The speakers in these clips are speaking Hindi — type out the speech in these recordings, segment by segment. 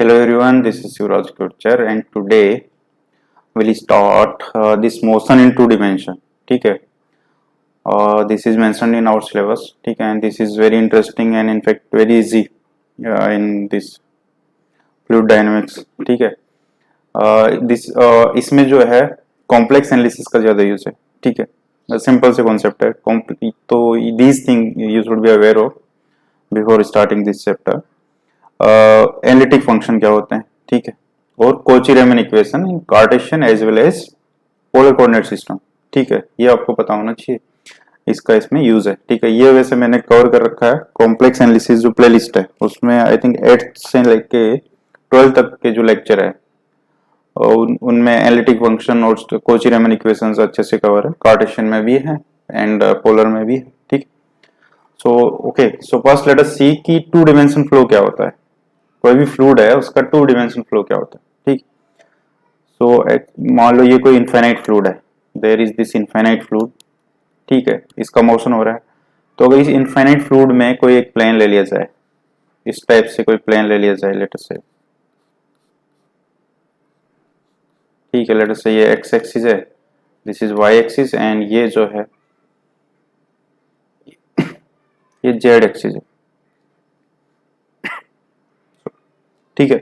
Hello everyone, this is Yuvraj Kutcher and today we'll start this motion in two dimension. ठीक है, this is mentioned in our syllabus. ठीक है, and this is very interesting and in fact very easy in this fluid dynamics. ठीक है, इसमें जो है कॉम्प्लेक्स एनालिसिस का ज़्यादा यूज है. ठीक है, सिंपल से कॉन्सेप्ट है. तो these thing you should be aware of before starting this chapter. Analytic function क्या होते हैं, ठीक है, और Cauchy Riemann equation in Cartesian as well as polar coordinate system. ठीक है, ये आपको पता होना चाहिए, इसका इसमें यूज है. ठीक है, ये वैसे मैंने कवर कर रखा है. कॉम्प्लेक्स एनालिसिस जो प्लेलिस्ट है उसमें आई थिंक 8th से लेके 12 तक के जो लेक्चर है उनमें एनालिटिक फंक्शन और कोची-रीमन इक्वेशंस अच्छे से कवर है. कार्टेशियन में भी है एंड पोलर में भी है. ठीक, so okay, so first let us see कि टू डिमेंशन फ्लो क्या होता है. कोई भी फ्लूइड है उसका टू डिमेंशन फ्लो क्या होता है. ठीक, सो मान लो ये कोई इनफाइनाइट फ्लूइड है, there is this infinite fluid. ठीक है, इसका मोशन हो रहा है. तो अगर इस इनफाइनाइट फ्लूइड में कोई एक प्लेन ले लिया जाए, इस टाइप से कोई प्लेन ले लिया जाए, लेट अस से, ठीक है, लेट अस से ये एक्स एक्सिस है, this is y axis and ये जो है ये जेड एक्सिस है. ठीक है,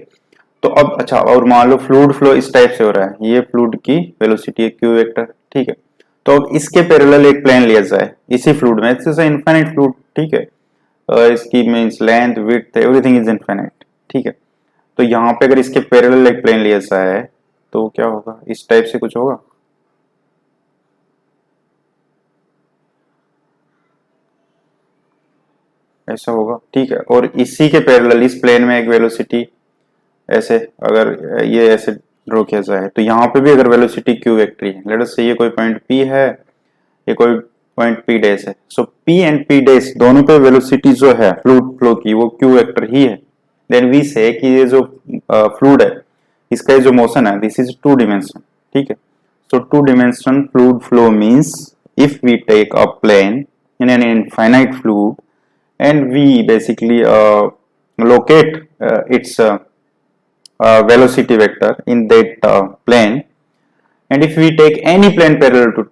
तो अब अच्छा, और मान लो फ्लूइड फ्लो इस टाइप से हो रहा है, ये फ्लूइड की वेलोसिटी है क्यू वेक्टर. ठीक है, तो अब इसके पैरेलल एक प्लेन लिया जाए इसी फ्लूइड में, इट्स इनफाइनाइट फ्लूइड. ठीक है, इसकी means length width everything is infinite. ठीक है, तो यहाँ पे अगर इसके पैरेलल एक प्लेन लिया जाए तो क्या होगा, इस टाइप से कुछ होगा. ऐसा होगा. ठीक है, और इसी के पैरेलल इस प्लेन में एक वेलोसिटी ऐसे, अगर ये ऐसे ड्रॉ किया जाए तो यहाँ पे भी अगर वेलोसिटी क्यू वेक्टर है, लेट अस से ये कोई पॉइंट पी है, ये कोई पॉइंट पी डैश है. सो पी एंड पी डैश दोनों पे वेलोसिटी जो है फ्लूइड फ्लो की वो क्यू वेक्टर ही है. देन वी से कि ये जो फ्लूइड है इसका ये जो मोशन है दिस इज टू डिमेंशन. ठीक है, so two dimension fluid flow means if we take a plane in an infinite fluid and we basically locate its velocity vector in that plane, and if we take any plane parallel to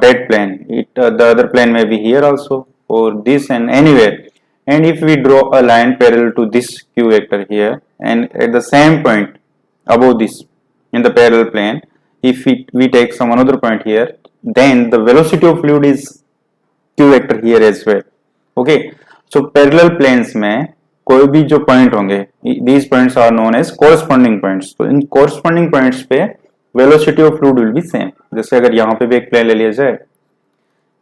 that plane, the other plane may be here also or this and anywhere, and if we draw a line parallel to this q vector here and at the same point above this in the parallel plane, if we take some another point here, then the velocity of fluid is q vector here as well. Okay, so parallel planes में कोई भी जो पॉइंट होंगे, these points are known as corresponding points. तो इन कोरस्पॉन्डिंग पॉइंट्स पे velocity of fluid will be same. जैसे अगर यहाँ पे भी एक प्लेन ले लिया जाए,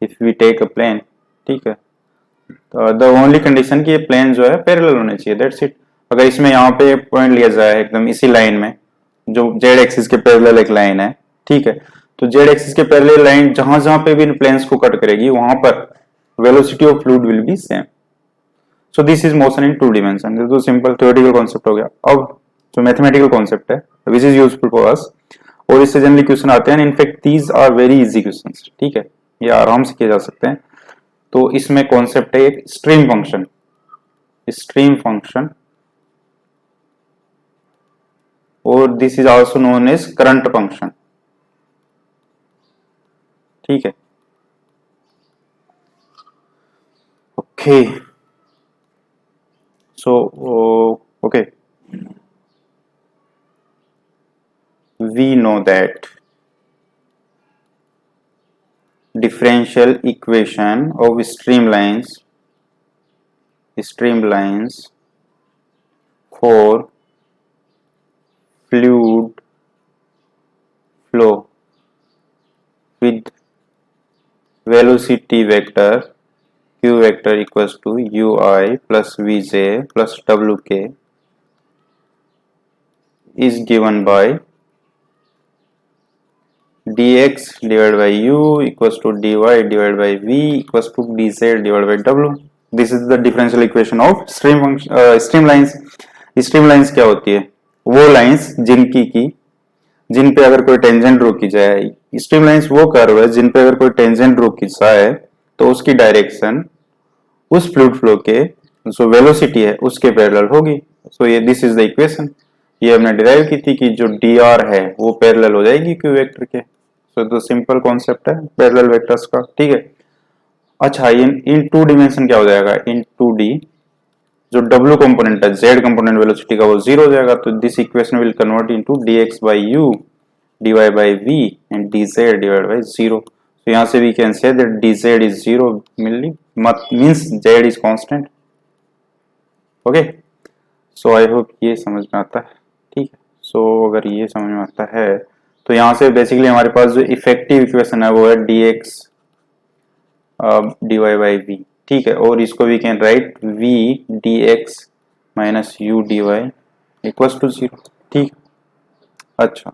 if we take a plane, ठीक है, तो द ओनली कंडीशन कि ये प्लेन जो है पैरेलल होने चाहिए, दैट्स इट. अगर इसमें यहाँ पे एक पॉइंट लिया जाए एकदम इसी लाइन में जो जेड एक्सिस के पैरेलल एक लाइन है, ठीक है, तो जेड एक्सिस के पैरेलल लाइन जहां जहां पे भी इन प्लेन्स को कट करेगी वहां पर velocity of fluid will be same. So this is motion in two dimension. ये तो सिंपल थ्योरेटिकल कॉन्सेप्ट हो गया. अब जो मैथमेटिकल कॉन्सेप्ट है which is useful for us, और इससे जनरली क्वेश्चन आते हैं. In fact these are very easy questions. ठीक है, ये आराम से किए जा सकते हैं. तो इसमें कॉन्सेप्ट है एक स्ट्रीम फंक्शन. स्ट्रीम फंक्शन, और this is also known as current function. ठीक है, okay. So, okay, we know that differential equation of streamlines for fluid flow with velocity vector q vector equals to ui plus vj plus wk is given by dx divided by u equals to dy divided by v equals to dz divided by w. This is the differential equation of streamlines. streamlines क्या होती है, वो लाइंस जिन पे अगर कोई टेंजेंट ड्रॉ की जाए. स्ट्रीमलाइंस वो कर्व है जिन पे अगर कोई टेंजेंट ड्रॉ की जाए तो उसकी डायरेक्शन उस फ्लूइड फ्लो के जो वेलोसिटी है उसके पैरेलल होगी. सो ये दिस इज द इक्वेशन. ये हमने डिराइव की थी कि जो dr है वो पैरेलल हो जाएगी क्यू वेक्टर के। सो तो सिंपल कॉन्सेप्ट है पैरेलल वेक्टर्स का, ठीक है। अच्छा इन टू डिमेंशन क्या हो जाएगा, इन 2D जो w कंपोनेंट है z कंपोनेंट वेलोसिटी का वो 0 हो जाएगा, तो this equation will convert into dx by u dy by v and dz divided by 0. So यहाँ से we can say that dz is 0 means z is constant. Okay, so I hope ये समझ में आता है, ठीक है। सो अगर ये समझ में आता है तो यहाँ से बेसिकली हमारे पास जो इफेक्टिव इक्वेशन है वो है dx dy by v, ठीक है। और इसको we can write v dx माइनस u dy इक्वल्स टू 0, ठीक। अच्छा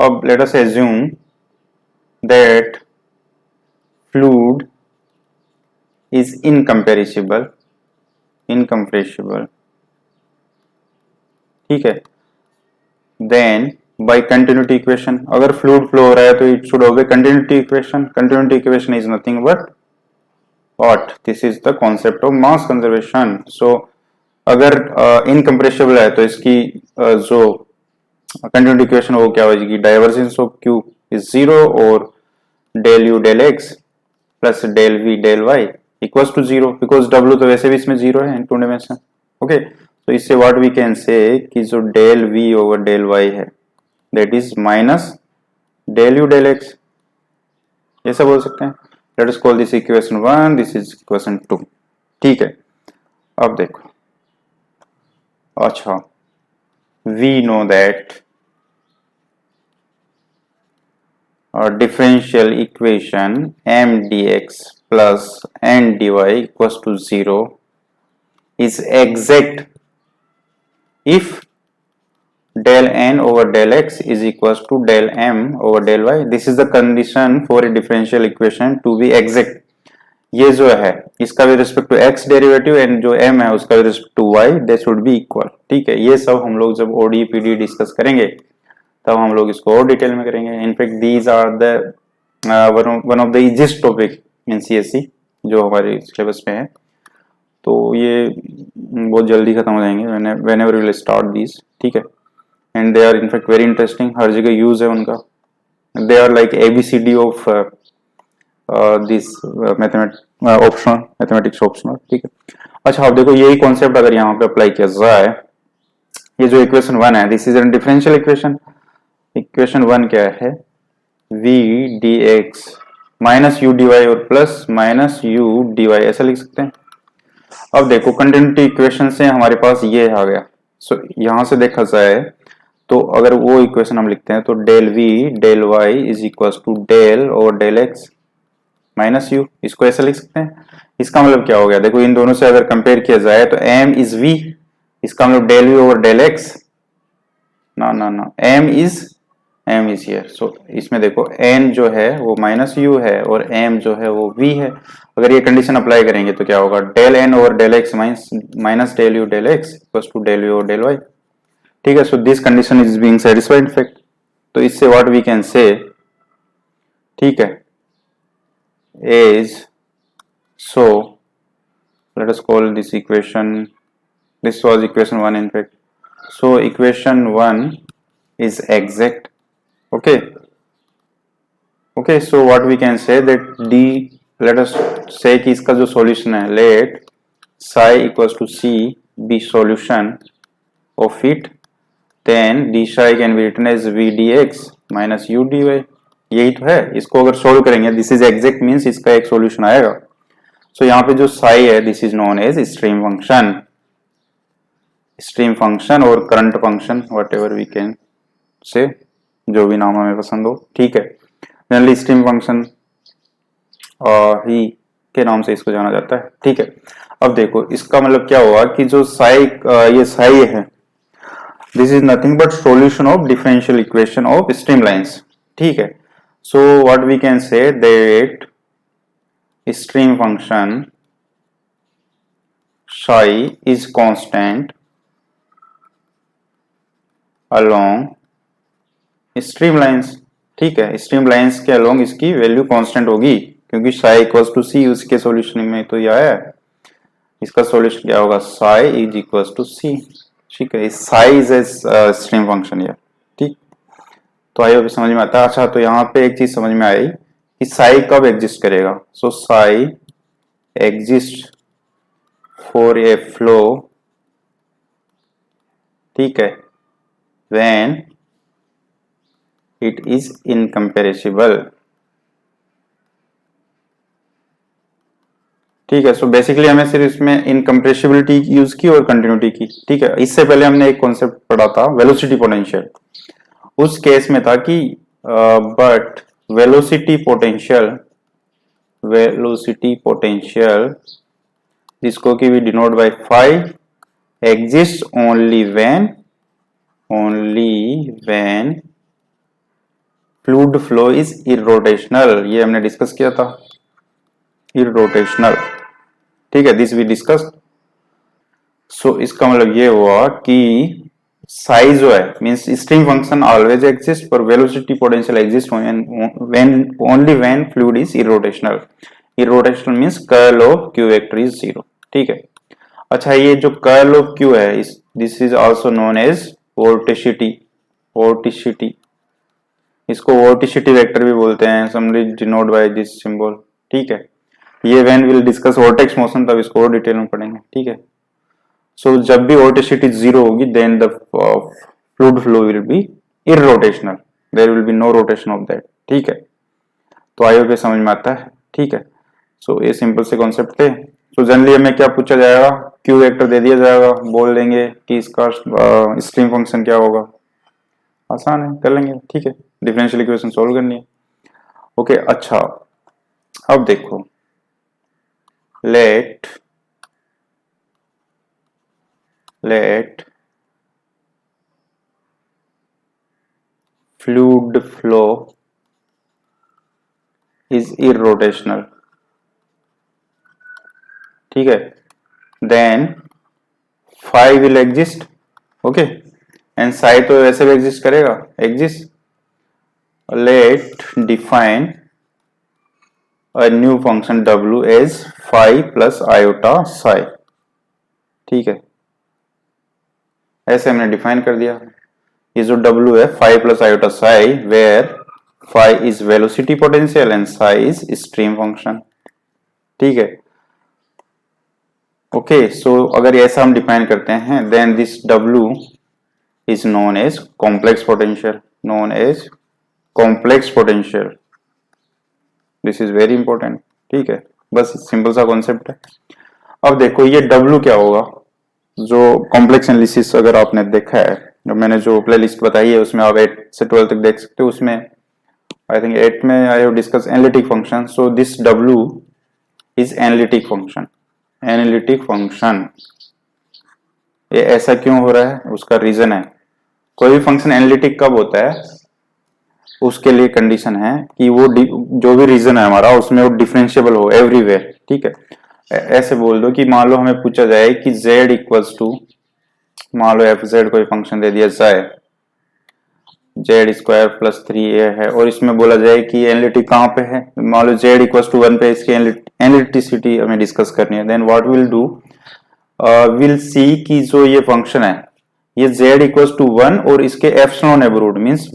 अब let us assume that fluid is incompressible, ठीक है। then by continuity equation, अगर fluid flow हो रहा है तो it should obey continuity equation. Continuity equation is nothing but what? This is the concept of mass conservation. So अगर incompressible है तो इसकी जो continuity equation वो क्या हो जाएगी, divergence of q is 0 और del u del x plus del v del y equals to 0 because w तो वैसे भी इसमें 0 है in two dimension. ओके, तो इससे what we can say कि जो del v over del y है that is minus del u del x, ऐसा बोल सकते हैं। Let us call this equation 1, this is equation 2, ठीक है। अब देखो, अच्छा we know that differential equation m dx plus n dy equals to 0 is exact if del n over del x is equals to del m over del y. This is the condition for a differential equation to be exact. ये जो है इसका with respect to x derivative and जो m है उसका with respect to y they should be equal, ठीक है। ये सब हम लोग जब ODE PD डिस्कस करेंगे तब हम लोग इसको और डिटेल में करेंगे। In fact these are the one of the easiest topic in CSE जो हमारे सिलेबस में है, तो ये बहुत जल्दी खत्म हो जाएंगे whenever we will start these, ठीक है। And they are in fact very interesting, हर जगह यूज है उनका। They are like ABCD of this mathematics optional, ठीक है। अच्छा अब देखो यही कॉन्सेप्ट अगर यहाँ पे अप्लाई किया जाए, ये जो इक्वेशन 1 है this is an differential equation. Equation 1 क्या है, v dx माइनस u dy और प्लस माइनस u dy ऐसा लिख सकते हैं। अब देखो कंटिन्यूटी इक्वेशन से हमारे पास ये आ गया। सो यहां से देखा जाए तो अगर वो इक्वेशन हम लिखते हैं तो del v del y is equal to del और डेल x माइनस u, इसको ऐसा लिख सकते हैं। इसका मतलब क्या हो गया, देखो इन दोनों से अगर कंपेयर किया जाए तो m इज v, इसका मतलब del v over del x, ना ना ना m इज हियर। सो इसमें देखो n जो है वो माइनस u है और m जो है वो v है। अगर ये कंडीशन अप्लाई करेंगे तो क्या होगा, del n over del x minus del u del x equals to del v over del y, ठीक है। So this condition is being satisfied in fact. तो इससे व्हाट वी कैन से, ठीक है, is so let us call this equation, this was equation 1 in fact. So equation 1 is exact, okay. So what we can say that d, let us say कि इसका जो solution है, let psi equals to c be solution of it, then d psi can be written as v dx minus u dy, यही तो है। इसको अगर सोल्व करेंगे दिस इज एग्जैक्ट मींस इसका एक सॉल्यूशन आएगा। सो यहाँ पे जो साई है this is known as stream function और current function, whatever we can say, जो भी नाम हमें पसंद हो, ठीक है। जनरली स्ट्रीम फंक्शन ही के नाम से इसको जाना जाता है, ठीक है। अब देखो इसका मतलब क्या हुआ कि जो ये साई है this is nothing but solution of differential equation of streamlines, ठीक है। So what we can say that stream function psi is constant along streamlines, ठीक है। streamlines के along इसकी वैल्यू कांस्टेंट होगी क्योंकि psi equals to c उसके सॉल्यूशन में तो ये आया है। इसका सॉल्यूशन क्या होगा, साई इज इक्वल टू सी। ठीक है, Sai is a stream function है। ठीक, तो आई होप समझ में आता है। अच्छा, तो यहाँ पे एक चीज समझ में आई कि साई कब एग्जिस्ट करेगा। So psi exist for a flow, ठीक है, व्हेन इट इज इनकम्पेरेसिबल। ठीक है, सो बेसिकली हमें सिर्फ इसमें इनकम्प्रेसिबिलिटी यूज की और कंटिन्यूटी की। ठीक है, इससे पहले हमने एक कॉन्सेप्ट पढ़ा था वेलोसिटी पोटेंशियल। उस केस में था कि बट वेलोसिटी पोटेंशियल जिसको कि we denote by phi exist only when fluid flow is irrotational. ये हमने डिस्कस किया था, इरोटेशनल। ठीक है, दिस वी डिस्कस। सो इसका मतलब ये हुआ कि साइज जो है means stream function always exist पर velocity potential exist when only when fluid is irrotational. Irrotational means curl of Q vector is zero. ठीक है, अच्छा, ये जो कर्ल ऑफ क्यू है this is also known as vorticity. इसको वोर्टिसिटी वेक्टर भी बोलते हैं, summary denote by this symbol. ठीक है, ये when will discuss vortex motion तब इसको और डिटेल में पढ़ेंगे। ठीक है, सो जब भी वोर्टिसिटी जीरो होगी then the fluid flow will be irrotational, there will be no rotation of that. ठीक है, तो आई होप समझ में आता है। ठीक है, सो ये सिंपल से कॉन्सेप्ट थे। सो जनरली हमें क्या पूछा जाएगा, क्यू वेक्टर दे दिया जाएगा, बोल देंगे कि इसका स्ट्रीम फंक्शन क्या होगा। आसान है, कर लेंगे। ठीक है, डिफरेंशियल इक्वेशन सोल्व करनी है। ओके, अच्छा, अब देखो, late fluid flow is irrotational। ठीक है, then phi will exist, okay, and psi तो वैसे भी एग्जिस्ट करेगा, exist. Let define a new function w as phi plus iota psi। ठीक है, ऐसे हमने डिफाइन कर दिया। ये जो w है phi plus iota psi, where phi is velocity potential and psi is stream function। ठीक है, ओके, सो अगर ऐसा हम डिफाइन करते हैं then this w is known as complex potential, this is very important. ठीक है, बस सिंपल सा कॉन्सेप्ट है। अब देखो ये w क्या होगा, जो कॉम्प्लेक्स एनालिसिस अगर आपने देखा है, जो मैंने जो प्ले लिस्ट बताई है उसमें आप 8 से 12 तक देख सकते हो। उसमें आई थिंक 8 में I have discuss analytic function. So this w is analytic function. ये ऐसा क्यों हो रहा है, उसका रीजन है, कोई भी फंक्शन एनालिटिक कब होता है, उसके लिए कंडीशन है कि वो जो भी रीजन है हमारा उसमें वो डिफरेंशिएबल हो एवरीवेयर। ठीक है, ऐसे बोल दो कि मान लो हमें पूछा जाए कि z इक्वल्स टू, मान लो एफ जेड कोई फंक्शन दे दिया जाए जेड स्क्वायर प्लस 3a है, और इसमें बोला जाए कि एनालिटिक कहाँ पे है, मान लो z इक्वल्स टू 1 पे इसकी एनालिटिसिटी हमें डिस्कस करनी है। Then what will do, will see कि जो ये फंक्शन है ये z इक्वल्स टू 1 और इसके एप्सिलॉन नेबरहुड मींस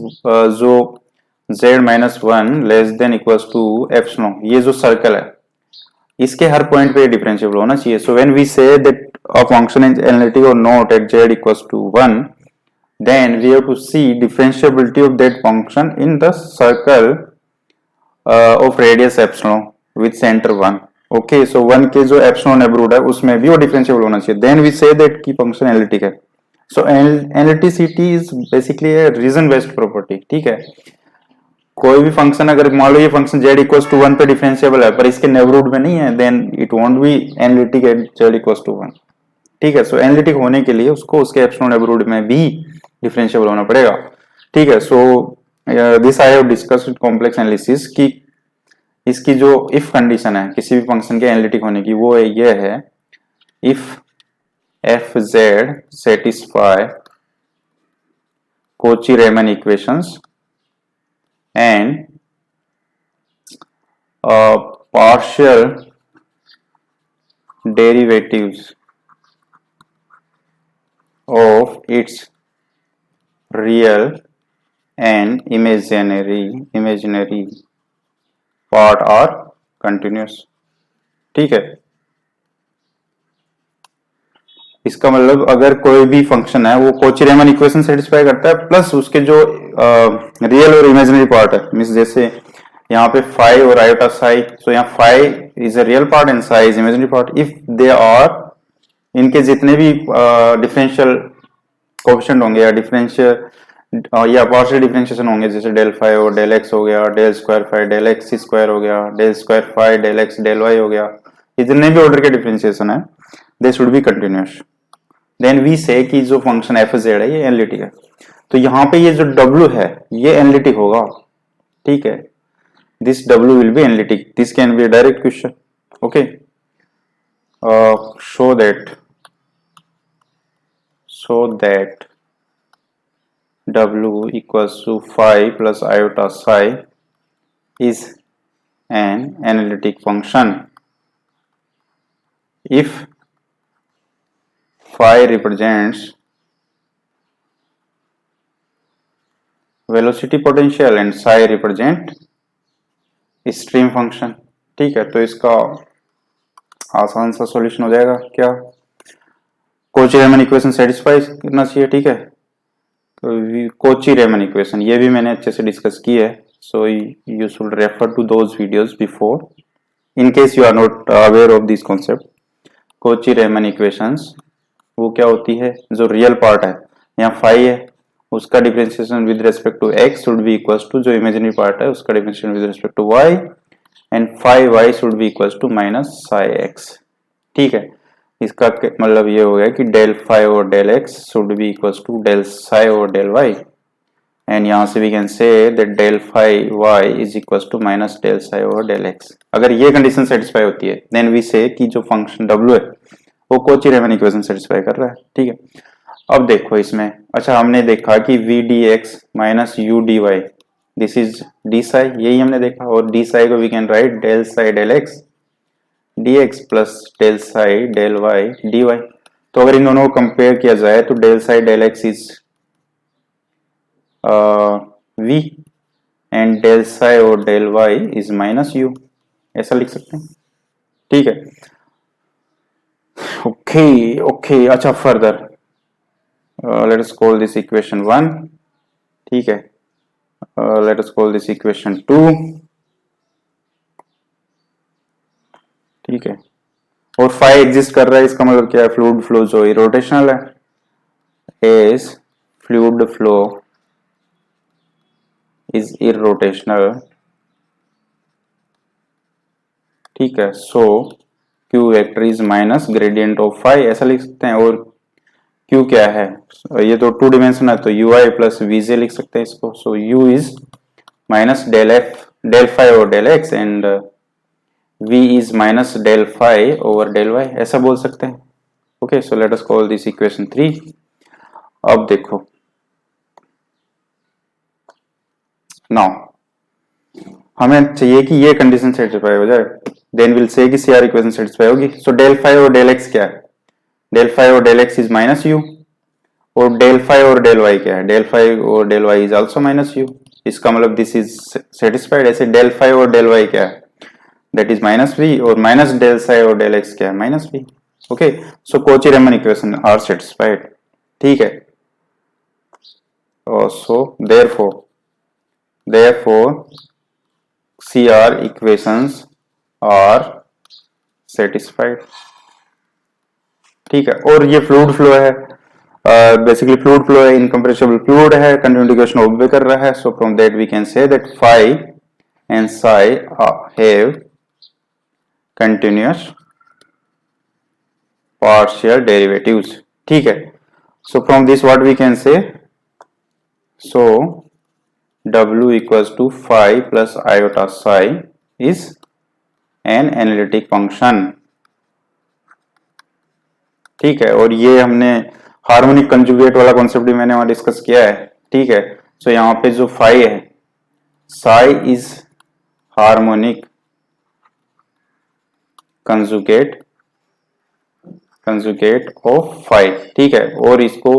जो z minus 1 less than equals to epsilon, ये जो सर्कल है इसके हर पॉइंट पे डिफरेंशिएबल होना चाहिए। So when we say that a function is analytic और not at z equals to 1, then we have to see differentiability of that function in the circle of radius epsilon with center 1। okay, so 1 के जो epsilon नेबरहुड है उसमें भी वो डिफरेंशिएबल होना चाहिए। then we say that की फंक्शन एनालिटिक है। so analyticity is basically a region based property. ठीक है, कोई भी फंक्शन अगर मान लो ये फंक्शन z इक्वल्स टू 1 पे डिफरेंशिएबल है पर इसके नेबरहुड में नहीं है, then it won't be analytic at z equals to 1। ठीक है, सो एनालिटिक होने के लिए उसको उसके एप्सिलॉन नेबरहुड में भी डिफरेंशिएबल होना पड़ेगा। ठीक है, so this I have discussed complex analysis की इसकी जो इफ कंडीशन है किसी भी फंक्शन के एनालिटिक होने की, वो ये है if f z satisfy Cauchy Riemann equations and partial derivatives of its real and imaginary part are continuous। ठीक है, इसका मतलब अगर कोई भी फंक्शन है वो कोची रीमन इक्वेशन सेटिस्फाई करता है प्लस उसके जो रियल और इमेजिनरी पार्ट है, मीन्स जैसे यहाँ पे फाई और आयोटा साई, सो यहाँ phi is a real part and psi is imaginary part. If they are, इनके जितने भी डिफरेंशियल कोएफिशिएंट होंगे या डिफरेंशियल या पार्शियल डिफरेंशिएशन होंगे, जैसे डेल फाई और डेल एक्स हो गया, del square phi del x square हो गया, del square phi del x del y हो गया, जितने भी ऑर्डर के डिफरेंशिएशन है they should be continuous. Then we say कि जो फंक्शन एफ जेड है ये एनालिटिक है। तो यहाँ पे ये जो डब्ल्यू है ये एनालिटिक होगा, ठीक है, this W will be analytic, this can be a direct question. Okay, show that W equals to phi plus iota psi is an analytic function if phi represents velocity potential and psi represent stream function। ठीक है, तो इसका आसान सा सॉल्यूशन हो जाएगा क्या, कोची रीमन इक्वेशन सेटिस्फाई करना चाहिए। ठीक है, कोची रीमन इक्वेशन ये भी मैंने अच्छे से डिस्कस की है, so you should refer to those videos before in case you are not aware of this concept. Cauchy Riemann equations वो क्या होती है, जो रियल पार्ट है यहाँ फाई है उसका differentiation with respect to x should be equals to जो इमेजिनरी पार्ट है उसका differentiation with respect to y and phi y should be equals to minus psi x. ठीक है, इसका मतलब ये हो गया कि डेल फाई और del x should be equals to del psi और डेल वाई, एंड यहाँ से we can say that del phi y is equals to minus del psi और डेल एक्स। अगर ये कंडीशन सेटिस्फाई होती है देन वी से कि जो फंक्शन डब्ल्यू है वो कोची रीमन इक्वेशन सेटिस्फाई कर रहा है। ठीक है, अब देखो इसमें, अच्छा हमने देखा कि v D x minus u D y this is d psi, यही हमने देखा, और डी साई को we can write del psi del x d x plus del psi del y d y. तो अगर इन दोनों को कंपेयर किया जाए तो del psi del x is v and del psi और del y is minus u, ऐसा लिख सकते हैं। ठीक है, ओके ओके, अच्छा further late us call this equation 1। ठीक है, late us call this equation 2। ठीक है, और फाई एग्जिस्ट कर रहा है, इसका मतलब क्या है, फ्लूइड फ्लो जो रोटेशनल है is fluid flow is irrotational. ठीक है, so q vector is minus gradient of phi, ऐसा लिख सकते हैं। और क्यू क्या है, ये तो टू डिमेंशन है तो यू आई प्लस वीजे लिख सकते हैं इसको। So u is minus del f del phi और del x and v is minus del phi over del y, ऐसा बोल सकते हैं। Okay, so let us call this equation 3। अब देखो नाउ हमें चाहिए कि ये कंडीशन सेटिस्फाई हो जाए, देन विल से कि सी आर इक्वेशन सेटिस्फाई होगी। सो डेल फाई और डेल एक्स क्या है, डेल फाई और del x is minus u, और डेल फाई और डेल वाई क्या है, डेल फाई और del y is also minus u, इसका मतलब दिस इज सेटिस्फाइड। ऐसे डेल फाई और डेल वाई क्या है, that is minus v, और minus del psi और del x क्या है, minus v। okay, so Cauchy Riemann equation are satisfied। ठीक है, so therefore CR equations are satisfied। ठीक है, और ये फ्लूइड फ्लो है, बेसिकली फ्लूइड फ्लो है, इनकम्प्रेसिबल फ्लूइड है, कंटिन्यूटी इक्वेशन ओबे कर रहा है। So from that we can say that phi and psi have continuous partial derivatives। ठीक है, so from this what we can say, so W equals to phi plus iota psi is an analytic function। ठीक है, और ये हमने हार्मोनिक कंजुगेट वाला कॉन्सेप्ट भी मैंने वहां डिस्कस किया है। ठीक है, so यहाँ पे जो phi है, psi is harmonic conjugate conjugate of five, ठीक है। और इसको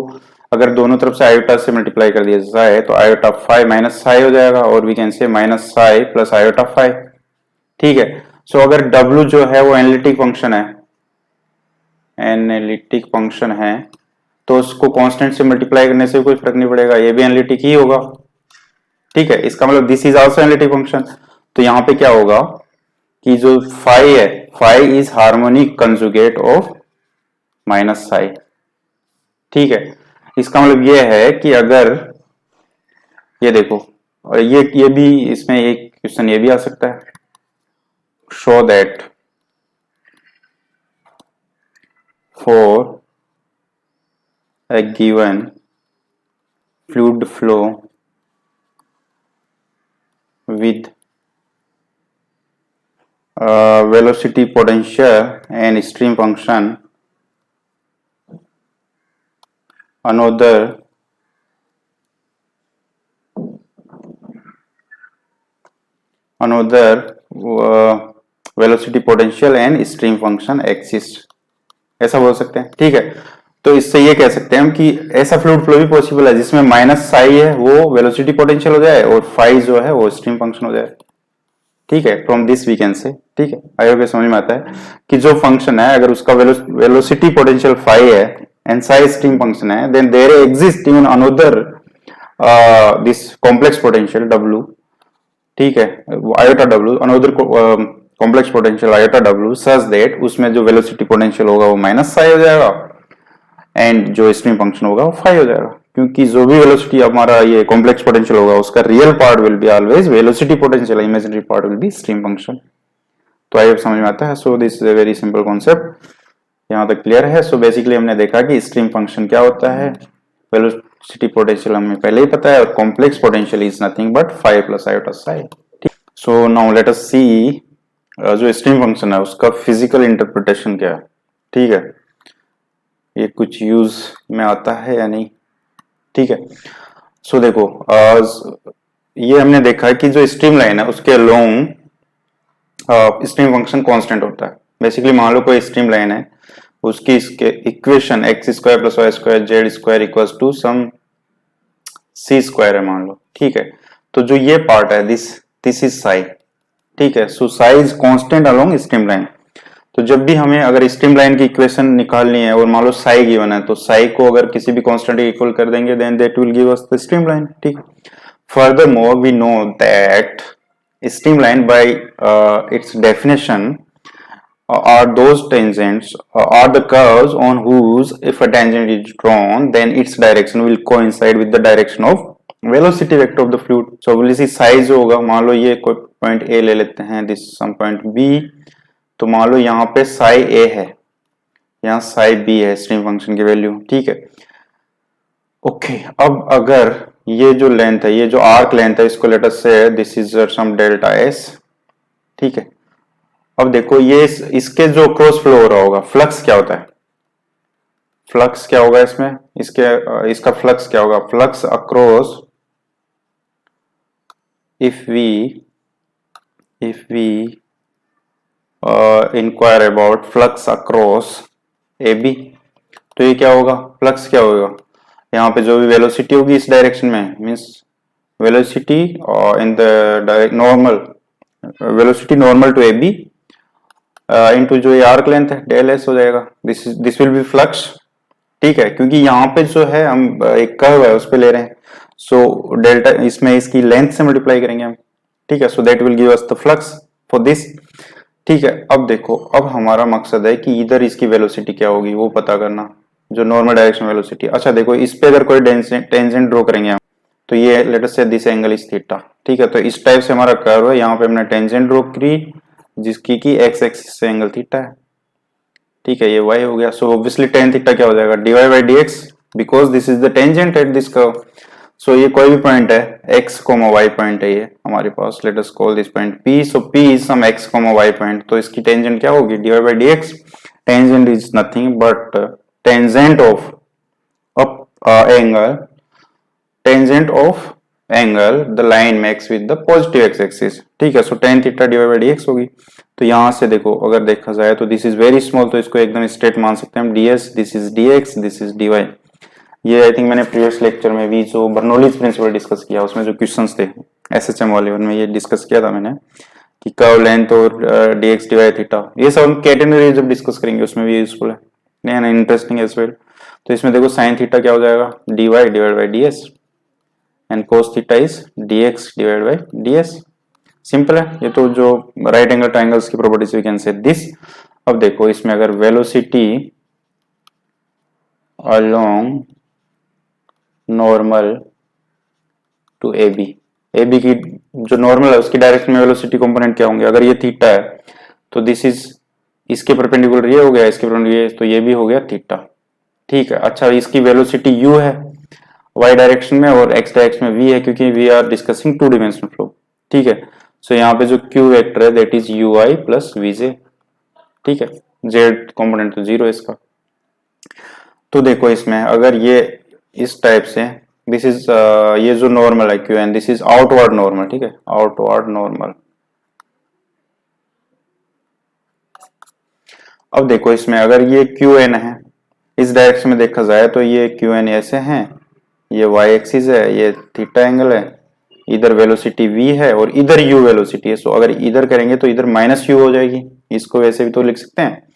अगर दोनों तरफ से आयोटा से मल्टीप्लाई कर दिया जाए तो आयोटा फाइव माइनस साई हो जाएगा, और we can say minus psi plus iota phi, ठीक है। सो अगर W जो है वो एनालिटिक फंक्शन है, एनालिटिक फंक्शन है, तो उसको कांस्टेंट से मल्टीप्लाई करने से कोई फर्क नहीं पड़ेगा, ये भी एनालिटिक ही होगा, ठीक है। इसका मतलब this is also analytic function. तो यहां पे क्या होगा कि जो फाई है, phi is harmonic conjugate of minus psi, ठीक है। इसका मतलब ये है कि अगर ये देखो, और ये भी इसमें एक क्वेश्चन ये भी आ सकता है, show that for a given fluid flow with velocity, potential and stream function, another velocity, potential and stream function exist, ऐसा बोल सकते हैं, ठीक है। तो इससे ये कह सकते हैं हम कि ऐसा फ्लूइड फ्लो भी पॉसिबल है जिसमें माइनस साई है वो वेलोसिटी पोटेंशियल हो जाए और फाई जो है वो स्ट्रीम फंक्शन हो जाए, ठीक है। फ्रॉम दिस वी कैन से, ठीक है, आई होप समझ में आता है कि जो फंक्शन है अगर उसका वेलोसिटी पोटेंशियल फाई है एंड साई स्ट्रीम फंक्शन है, then there exist even another this complex potential W, ठीक है, iota W, another complex potential iota W such that उसमें जो वेलोसिटी पोटेंशियल होगा वो माइनस साई हो जाएगा एंड जो स्ट्रीम फंक्शन होगा वो फाई हो जाएगा, क्योंकि जो भी वेलोसिटी हमारा ये कॉम्प्लेक्स पोटेंशियल होगा उसका real part will be always velocity potential, imaginary part will be stream function. तो आई होप समझ में आता है। So this is a very simple concept, यहाँ तक क्लियर है। सो बेसिकली हमने देखा कि स्ट्रीम फंक्शन क्या होता है, वेलोसिटी पोटेंशियल हमें पहले ही पता है, और complex potential is nothing but phi plus iota psi. So now let us see जो स्ट्रीम फंक्शन है उसका फिजिकल इंटरप्रिटेशन क्या है, ठीक है, ये कुछ यूज में आता है या नहीं, ठीक है। सो देखो ये हमने देखा है कि जो स्ट्रीम लाइन है उसके अलोंग स्ट्रीम फंक्शन कांस्टेंट होता है। बेसिकली मान लो कोई स्ट्रीम लाइन है, उसकी इसके equation x square plus y square z square equals to some c square है मान लो, ठीक है। तो जो ये पार्ट है दिस इज साई, ठीक है। So psi is constant along stream line. तो जब भी हमें अगर स्ट्रीम लाइन की इक्वेशन निकालनी है और मान लो साई गिवन है, तो साई को अगर किसी भी कांस्टेंट के इक्वल कर देंगे then that will give us the stream line, ठीक है। Furthermore we know that stream line by its definition are those tangents are the curves on whose if a tangent is drawn then its direction will coincide with the direction of velocity vector of the fluid. So obviously size होगा, मान लो ये कोई पॉइंट A ले लेते हैं, this some point B, तो मान लो यहाँ पे साई A है, यहाँ साई B है स्ट्रीम फंक्शन की वैल्यू, ठीक है। ओके, अब अगर ये जो लेंथ है, ये जो आर्क लेंथ है, इसको let us say this is some delta S, ठीक है। अब देखो ये इसके जो क्रॉस फ्लो हो रहा होगा, फ्लक्स क्या होता है, फ्लक्स क्या होगा इसमें, इसका फ्लक्स क्या होगा, flux across if we inquire about flux across A B, तो ये क्या होगा, फ्लक्स क्या होगा, यहाँ पे जो भी वेलोसिटी होगी इस डायरेक्शन में, means velocity in the direct normal velocity normal to A B into जो ये आर्क लेंथ है डेल एस हो जाएगा, दिस विल बी फ्लक्स, ठीक है। क्योंकि यहाँ पे जो है हम एक कर्व है उस पे ले रहे हैं, सो डेल्टा इसमें इसकी लेंथ से मल्टीप्लाई करेंगे हम, ठीक है। So that will give us the flux for this, ठीक है। अब देखो, अब हमारा मकसद है कि इधर इसकी वेलोसिटी क्या होगी वो पता करना, जो नॉर्मल डायरेक्शन वेलोसिटी। अच्छा देखो, इस पे अगर कोई टेंजेंट ड्रॉ करेंगे हम, तो ये late us say this angle is theta, ठीक है। तो इस टाइप से हमारा कर्व है, यहाँ पे हमने टेंजेंट ड्रॉ करी जिसकी की एक्स एक्सिस से एंगल थीटा है, ठीक है, ये y हो गया। सो ऑब्वियसली tan थीटा क्या हो जाएगा, dy by dx, because this is the tangent at this curve. सो ये कोई भी पॉइंट है, x, y पॉइंट है ये हमारे पास, let us call this point p, so p is some x, y point, तो इसकी टेंजेंट क्या होगी, dy by dx। Tangent is nothing but tangent of angle, tangent of angle the line makes with the positive x axis, ठीक है। So tan theta dy by dx होगी। तो यहाँ से देखो अगर देखा जाए तो दिस इज वेरी स्मॉल, तो इसको एकदम स्ट्रेट मान सकते हैं हम, ds, this is dx, this is dy। ये आई थिंक मैंने प्रीवियस लेक्चर में भी जो बर्नौलीज प्रिंसिपल डिस्कस किया उसमें जो क्वेश्चंस थे एसएचएम वाले उनमें ये डिस्कस किया था मैंने कि कर्व लेंथ और dx dy थीटा, ये सब हम कैटेगरी जब डिस्कस करेंगे उसमें भी यूजफुल है, नहीं ना, इंटरेस्टिंग एज वेल। तो इसमें देखो साइन थीटा क्या हो जाएगा, dy divide by ds and cos theta is dx divide by ds। Simple है, ये तो जो राइट एंगल ट्राइंगल्स की properties we can say this. अब देखो इसमें अगर velocity along normal to A B की जो नॉर्मल है उसकी डायरेक्शन में वेलोसिटी कंपोनेंट क्या होंगे, अगर ये थीटा है तो दिस इज इसके परपेंडिकुलर ये हो गया, इसके परपेंडिकुलर ये, तो ये भी हो गया थीटा। ठीक है, अच्छा इसकी वेलोसिटी यू है वाई डायरेक्शन में और एक्स डायरेक्शन में वी है, क्योंकि we are discussing two dimensional flow. ठीक है, सो यहाँ पे जो क्यू वेक्टर है that is u i plus v j. ठीक है, जेड कंपोनेंट तो जीरो है इसका। तो देखो इसमें अगर ये इस टाइप से दिस इज ये जो नॉर्मल है Q N, this is outward normal. ठीक है, आउटवर्ड नॉर्मल। अब देखो इसमें अगर ये क्यू एन है, इस डायरेक्शन में देखा जाए तो ये क्यू एन ऐसे हैं, ये वाई एक्सिस है, ये थीटा एंगल है, इधर वेलोसिटी v है और इधर u वेलोसिटी है। सो अगर इधर करेंगे तो इधर माइनस u हो जाएगी, इसको वैसे भी तो लिख सकते हैं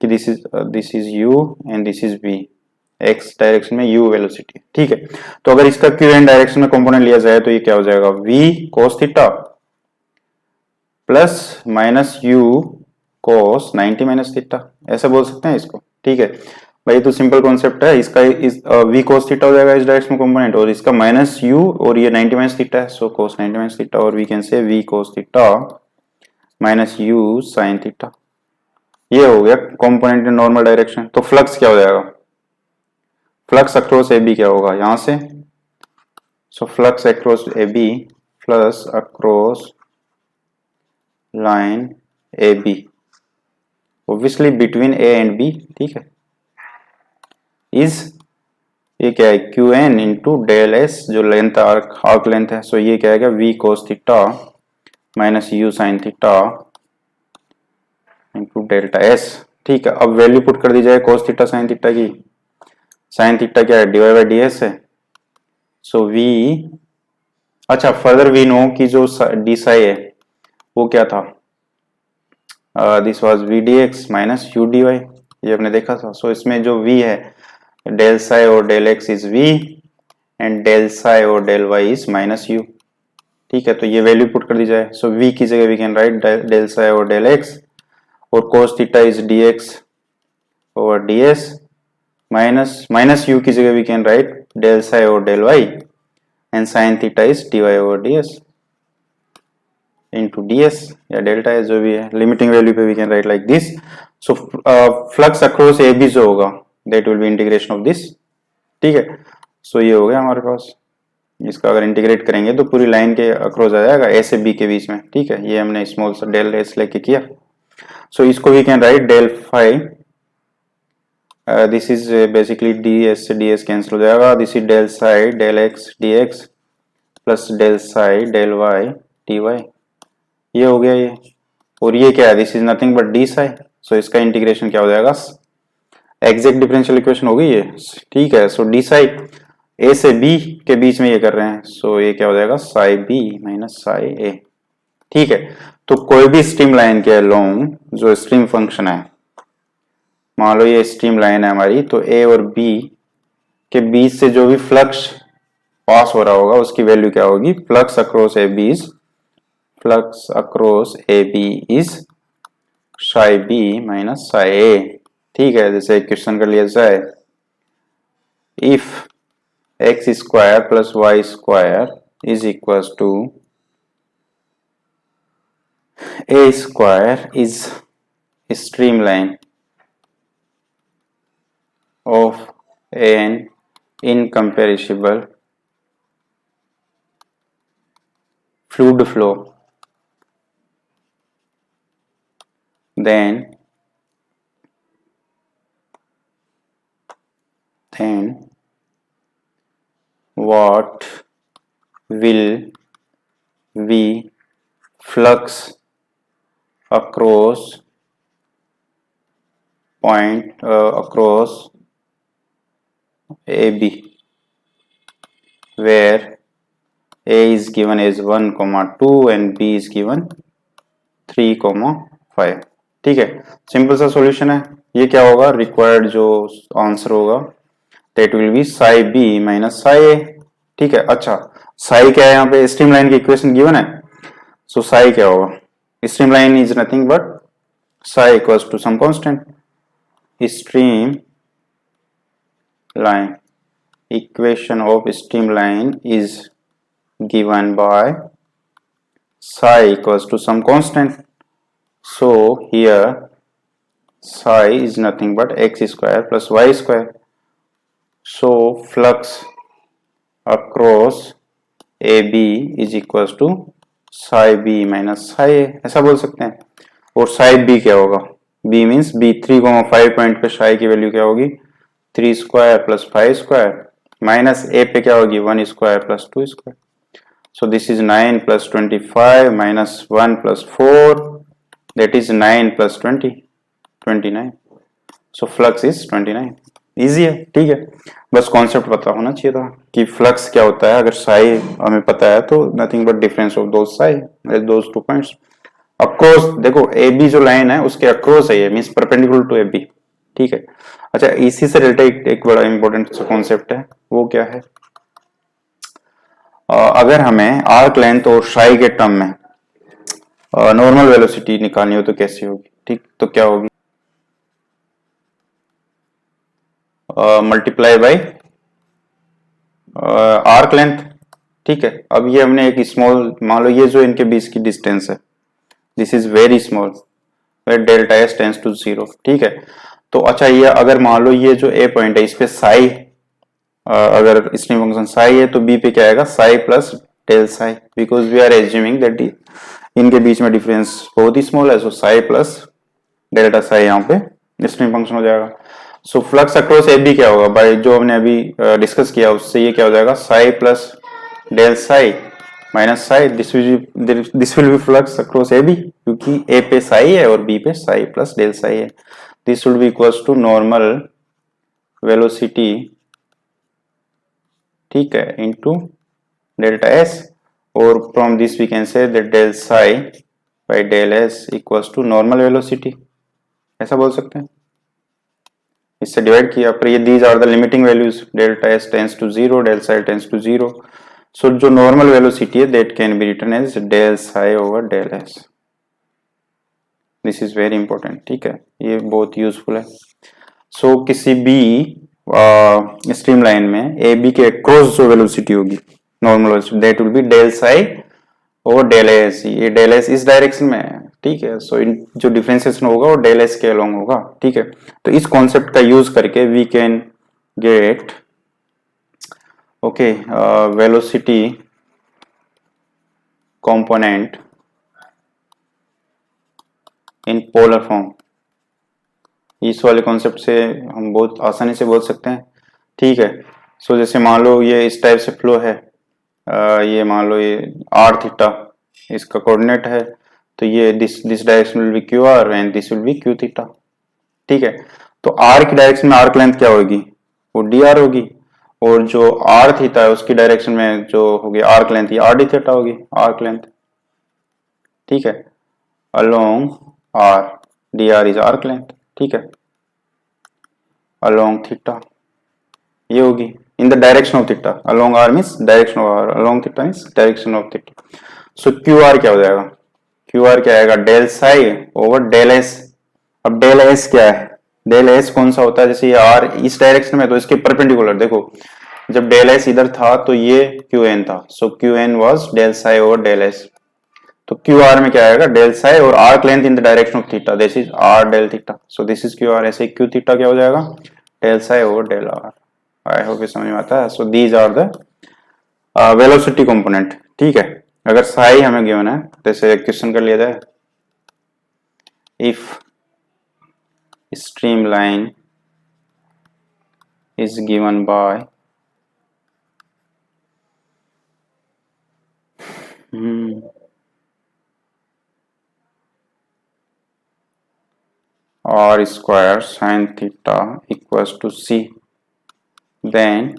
कि this is u and this is v, x direction में u वेलोसिटी। ठीक है, तो अगर इसका q एन डायरेक्शन में कंपोनेंट लिया जाए तो ये क्या हो जाएगा, v cos theta plus minus u cos 90 minus theta, ऐसा बोल सकते हैं इसको। ठीक है भाई, तो सिंपल कॉन्सेप्ट है इसका, इस v cos थीटा हो जाएगा इस डायरेक्शन में कंपोनेंट, और इसका माइनस u और ये 90 माइनस थीटा है, सो cos 90 माइनस थीटा, और we can say v cos theta minus u sin theta. ये हो गया कंपोनेंट इन नॉर्मल डायरेक्शन। तो फ्लक्स क्या हो जाएगा, फ्लक्स अक्रॉस ए बी क्या होगा यहां से, so flux across A B plus across line A B, obviously between A and B. ठीक है, इज ये क्या है, Q N into del S जो लेंथ आर्क लेंथ है, सो ये क्या है v cos theta minus u sine theta into delta S. ठीक है, अब वैल्यू पुट कर दी जाए कोस थीटा साइन थीटा की, साइन थीटा क्या है डिवाइड बाई डी एस है, सो वी, अच्छा फर्दर वी नो कि जो डी साई है वो क्या था, this was v D x minus u D Y, ये हमने देखा था। सो इसमें जो v है डेल साई और del x is v and del psi और del y is minus u. ठीक है, तो ये वैल्यू पुट कर दी जाए, सो v की जगह we can write del psi और डेल एक्स, और cos theta is dx over ds minus minus u की जगह we can write del psi और del y and sin theta is dy over ds into ds या डेल्टा है जो भी है, लिमिटिंग वैल्यू पे we can write like this. So flux across A b जो होगा that will be integration of this. ठीक है, सो ये हो गया हमारे पास, इसका अगर इंटीग्रेट करेंगे तो पूरी लाइन के अक्रॉस आ जाएगा ए से बी के बीच में। ठीक है, ये हमने स्मॉल सा डेल एस लेके किया, सो इसको we can write del phi, this is basically d s से डी एस कैंसिल हो जाएगा, this is del psi del x d x plus del psi del y d Y, ये हो गया ये, और ये क्या है this is nothing but d psi, so इसका इंटीग्रेशन क्या हो जाएगा, एग्जैक्ट डिफरेंशियल इक्वेशन होगी ये। ठीक है, सो डी साई ए से बी के बीच में ये कर रहे हैं, सो ये क्या हो जाएगा Sai b minus psi a. ठीक है, तो कोई भी स्ट्रीम लाइन के अलोंग जो स्ट्रीम फंक्शन है, मान लो ये स्ट्रीम लाइन है हमारी, तो ए और बी के बीच से जो भी फ्लक्स पास हो रहा होगा उसकी वैल्यू क्या होगी, flux across A b is flux across A b is psi b minus psi a. ठीक है, जैसे क्वेश्चन कर लिया जाए, if x square plus y square is equal to a square is streamline of an incompressible fluid flow, then what will be flux across point across AB where A is given as 1, 2 and B is given 3, 5। ठीक है, सिंपल सा सॉल्यूशन है। ये क्या होगा, रिक्वायर्ड जो आंसर होगा that will be psi b minus psi a. ठीक है, अच्छा साई क्या है, यहाँ पे स्ट्रीम लाइन की इक्वेशन गिवन है। सो साई क्या होगा, stream line is nothing but psi equals to some constant. Stream line, equation of streamline is given by psi equals to some constant. So here psi is nothing but x square plus y square. So flux across AB is equals to psi b minus psi a, ऐसा बोल सकते हैं। और psi b क्या होगा, b means b 3,5 पॉइंट पे psi की वैल्यू क्या होगी 3 square plus 5 square minus a पे क्या होगी 1 square plus 2 square. So this is 9 plus 25 minus 1 plus 4, that is 9 plus 20, 29. So flux is 29. Easy है, ठीक है, बस कॉन्सेप्ट पता होना चाहिए था कि फ्लक्स क्या होता है। अगर साई हमें पता है तो nothing but difference of those Sai those 2 points. Across देखो ए बी जो लाइन है उसके अक्रॉस है, ये means perpendicular to A B. ठीक है, अच्छा इसी से रिलेटेड एक बड़ा इंपॉर्टेंट कॉन्सेप्ट है, वो क्या है, अगर हमें आर्क लेंथ और साई के टर्म में नॉर्मल वेलोसिटी निकालनी हो तो कैसी होगी। ठीक, तो क्या होगी, मल्टीप्लाई बाय आर्क लेंथ। ठीक है, अब ये हमने एक स्मॉल, मान लो ये जो इनके बीच की डिस्टेंस है this is very small where delta S tends to 0। ठीक है, तो अच्छा ये अगर मान लो ये जो ए पॉइंट है इस पे साई, अगर स्ट्रीम फंक्शन साई है तो बी पे क्या आएगा psi plus del psi, because we are assuming that इनके बीच में डिफरेंस बहुत ही स्मॉल है। So psi plus delta psi यहाँ पे स्ट्रीम फंक्शन हो जाएगा। सो फ्लक्स अक्रॉस ए बी क्या होगा, बाय जो हमने अभी डिस्कस किया उससे ये क्या हो जाएगा psi plus del psi minus psi, this will be flux across A B, क्योंकि ए पे साई है और बी पे साई प्लस डेल साई है। This will be equals to normal velocity, ठीक है, इनटू डेल्टा एस, और from this we can say that del psi by del S equals to normal velocity, ऐसा बोल सकते हैं। इससे डिवाइड किया पर ये these are the limiting values, delta S tends to 0, del psi tends to 0। So जो नॉर्मल वेलोसिटी है that can be written as del psi over del S. This is very important, ठीक है, ये बहुत यूजफुल है। सो किसी भी स्ट्रीम लाइन में ए बी के क्रॉस जो वेलोसिटी होगी normal velocity that will be del psi over del S. ये डेल एस इस डायरेक्शन में है, ठीक है, सो इन जो डिफरेंशिएशन होगा वो डेल एस के अलोंग होगा। ठीक है, तो इस कॉन्सेप्ट का यूज करके we can get okay velocity component in polar form. इस वाले कॉन्सेप्ट से हम बहुत आसानी से बोल सकते हैं। ठीक है, सो जैसे मान लो ये इस टाइप से फ्लो है, ये मान लो ये आर थीटा इसका कोऑर्डिनेट है, तो ये this direction will be Q R and this will B Q theta. ठीक है, तो आर की डायरेक्शन में आर्क लेंथ क्या होगी, वो डी आर होगी, और जो आर थीटा है उसकी डायरेक्शन में जो होगी आर्क लेंथ ये आर डी थीटा होगी, आर्क लेंथ। ठीक है, along R, D R is arc length. ठीक है, अलोंग थीटा ये होगी in the direction of theta, along R means direction of R, along theta means direction of theta. So Q R क्या हो जाएगा, क्यू आर क्या आएगा del psi over del S. अब डेल एस क्या है, डेल एस कौन सा होता है, जैसे ये आर इस डायरेक्शन में तो इसके परपेंडिकुलर, देखो जब डेल एस इधर था तो ये क्यू एन था, so q n was del psi over del s. तो क्यू आर में क्या आएगा डेल साई और arc length in the direction of theta, this is r del theta, so this is q r. ऐसे क्यू थीटा क्या हो जाएगा del psi over del r. I hope ये समझ में आता है। So these are the velocity component. ठीक है, अगर साई हमें गिवन है जैसे क्वेश्चन कर लिया जाए, if streamline is given by r square sine theta equals to c, then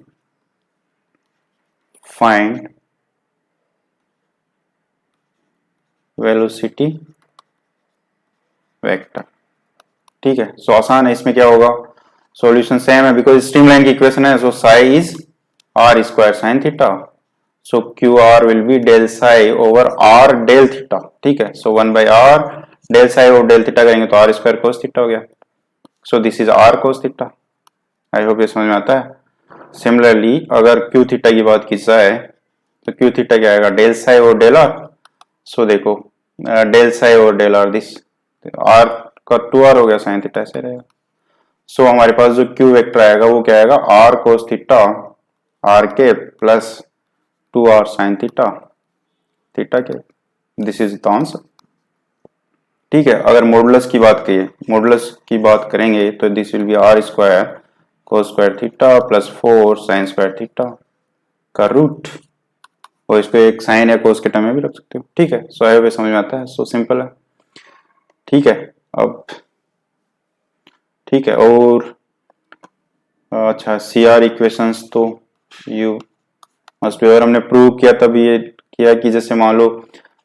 find velocity vector. ठीक है, सो आसान है, इसमें क्या होगा, सॉल्यूशन सेम है बिकॉज स्ट्रीमलाइन की इक्वेशन है, so psi is r square sine theta, so Q r will be del psi over are del theta. ठीक है, so 1/r del psi over del theta करेंगे तो आर स्क्वायर कोस थीटा हो गया, so this is R cos theta. I hope ये समझ में आता है। सिमिलरली अगर क्यू थीटा की बात की जाए तो क्यू थीटा क्या आएगा, del psi over del r. So देखो del psi over del r, this r का 2r हो गया, साइन थीटा ऐसे रहेगा। सो हमारे पास जो क्यू वेक्टर आएगा वो क्या आएगा, आर कोस थीटा आर के plus 2r sine theta theta के, दिस इज द आंसर। ठीक है, अगर मॉडुलस की बात करिए, मॉडुलस की बात करेंगे तो this will be R square cos square theta plus 4 sine square theta का रूट, और इसको एक साइन या कोस के टर्म में भी रख सकते हो। ठीक है, सो आई होप समझ में आता है, सो सिंपल है। ठीक है, अब ठीक है, और अच्छा सी आर इक्वेशंस तो यू मस्ट बी, अगर हमने प्रूव किया तब ये किया कि जैसे मान लो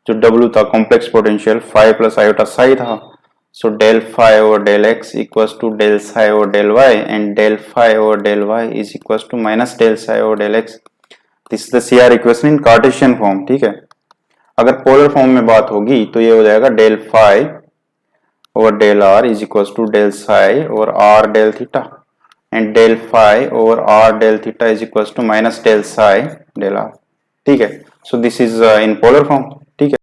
जो W था complex potential phi plus iota psi था, so del phi over del x equals to del psi over del y and del phi over del y is equals to minus del psi over del x. This is the C R equation in Cartesian form. ठीक है, अगर पोलर फॉर्म में बात होगी तो ये हो जाएगा del phi over del R is equals to del psi over are del theta and del phi over are del theta is equals to minus del psi del R. ठीक है, so this is in polar form. ठीक है।